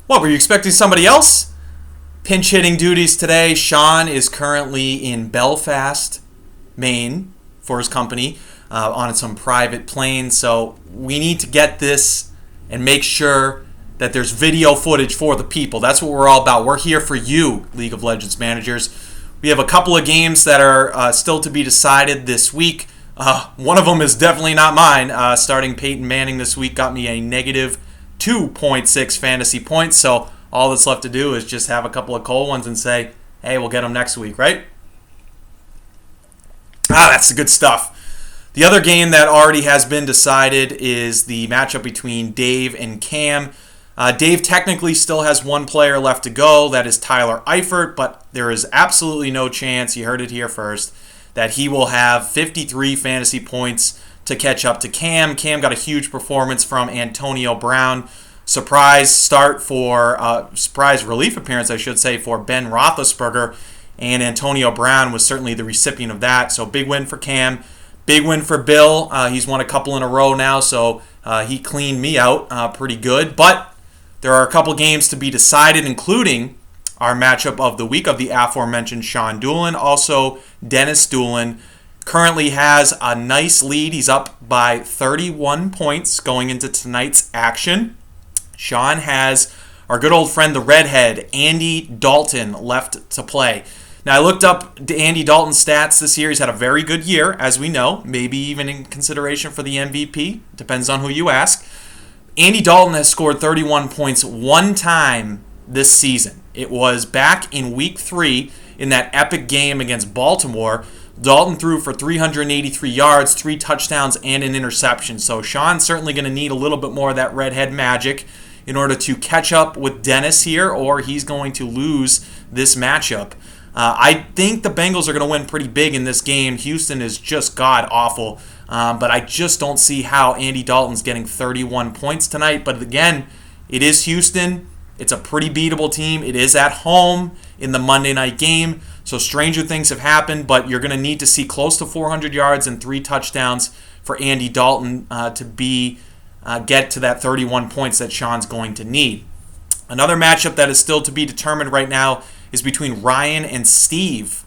What, were you expecting somebody else? Pinch hitting duties today. Sean is currently in Belfast, Maine, for his company on some private plane. So we need to get this and make sure that there's video footage for the people. That's what we're all about. We're here for you, League of Legends managers. We have a couple of games that are still to be decided this week. One of them is definitely not mine. Starting Peyton Manning this week got me a negative 2.6 fantasy points. So all that's left to do is just have a couple of cold ones and say, hey, we'll get them next week, right? That's the good stuff. The other game that already has been decided is the matchup between Dave and Cam. Dave technically still has one player left to go. That is Tyler Eifert, but there is absolutely no chance, you heard it here first, that he will have 53 fantasy points to catch up to Cam. Cam got a huge performance from Antonio Brown. Surprise relief appearance, I should say, for Ben Roethlisberger, and Antonio Brown was certainly the recipient of that. So big win for Cam, big win for Bill. He's won a couple in a row now, so he cleaned me out pretty good. But there are a couple games to be decided, including our matchup of the week of the aforementioned Sean Doolin. Also, Dennis Doolin currently has a nice lead. He's up by 31 points going into tonight's action. Sean has our good old friend, the redhead, Andy Dalton, left to play. Now, I looked up Andy Dalton's stats this year. He's had a very good year, as we know, maybe even in consideration for the MVP. Depends on who you ask. Andy Dalton has scored 31 points one time this season. It was back in Week 3 in that epic game against Baltimore. Dalton threw for 383 yards, 3 touchdowns, and an interception. So Sean's certainly going to need a little bit more of that redhead magic in order to catch up with Dennis here, or he's going to lose this matchup. I think the Bengals are going to win pretty big in this game. Houston is just god-awful, but I just don't see how Andy Dalton's getting 31 points tonight. But again, it is Houston. It's a pretty beatable team. It is at home in the Monday night game, so stranger things have happened, but you're going to need to see close to 400 yards and 3 touchdowns for Andy Dalton to get to that 31 points that Sean's going to need. Another matchup that is still to be determined right now is between Ryan and Steve.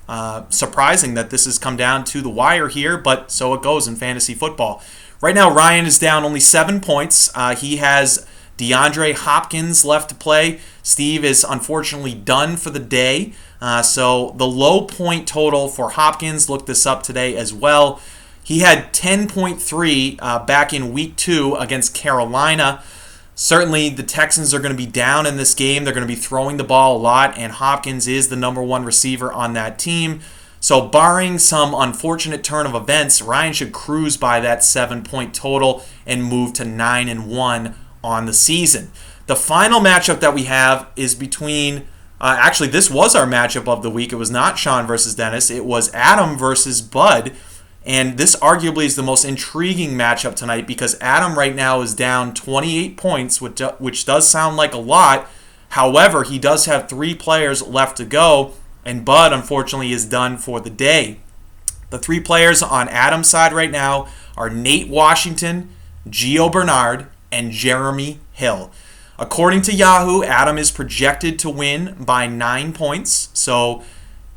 Surprising that this has come down to the wire here, but so it goes in fantasy football. Right now, Ryan is down only 7 points. He has DeAndre Hopkins left to play. Steve is unfortunately done for the day. So the low point total for Hopkins, looked this up today as well. He had 10.3 back in Week 2 against Carolina. Certainly the Texans are going to be down in this game. They're going to be throwing the ball a lot, and Hopkins is the number one receiver on that team. So barring some unfortunate turn of events, Ryan should cruise by that 7-point total and move to 9-1 on the season. The final matchup that we have is between, actually this was our matchup of the week. It was not Sean versus Dennis. It was Adam versus Bud. And this arguably is the most intriguing matchup tonight because Adam right now is down 28 points, which does sound like a lot. However, he does have 3 players left to go, and Bud, unfortunately, is done for the day. The 3 players on Adam's side right now are Nate Washington, Gio Bernard, and Jeremy Hill. According to Yahoo, Adam is projected to win by 9 points. So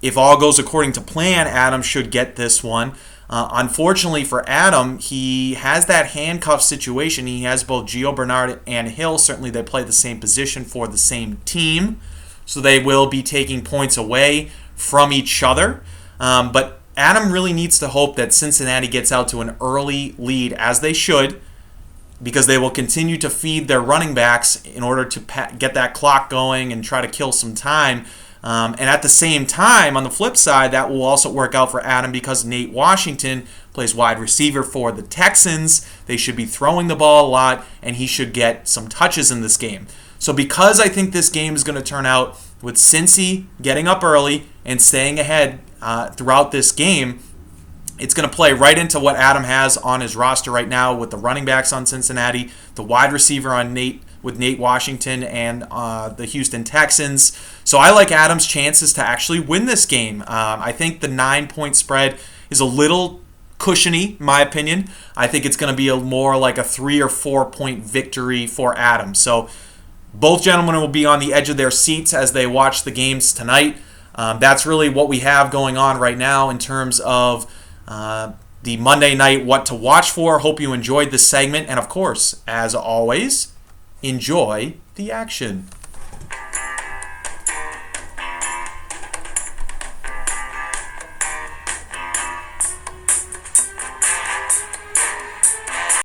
if all goes according to plan, Adam should get this one. Unfortunately for Adam, he has that handcuff situation. He has both Gio Bernard and Hill. Certainly they play the same position for the same team. So they will be taking points away from each other. But Adam really needs to hope that Cincinnati gets out to an early lead, as they should, because they will continue to feed their running backs in order to get that clock going and try to kill some time. And at the same time, on the flip side, that will also work out for Adam because Nate Washington plays wide receiver for the Texans. They should be throwing the ball a lot, and he should get some touches in this game. So because I think this game is going to turn out with Cincy getting up early and staying ahead throughout this game, it's going to play right into what Adam has on his roster right now with the running backs on Cincinnati, the wide receiver on Nate Washington and the Houston Texans. So I like Adam's chances to actually win this game. I think the 9-point spread is a little cushiony, in my opinion. I think it's going to be more like a 3 or 4 point victory for Adam. So Both gentlemen will be on the edge of their seats as they watch the games tonight. That's really what we have going on right now in terms of the Monday night what to watch for. Hope you enjoyed this segment. And of course, as always, enjoy the action.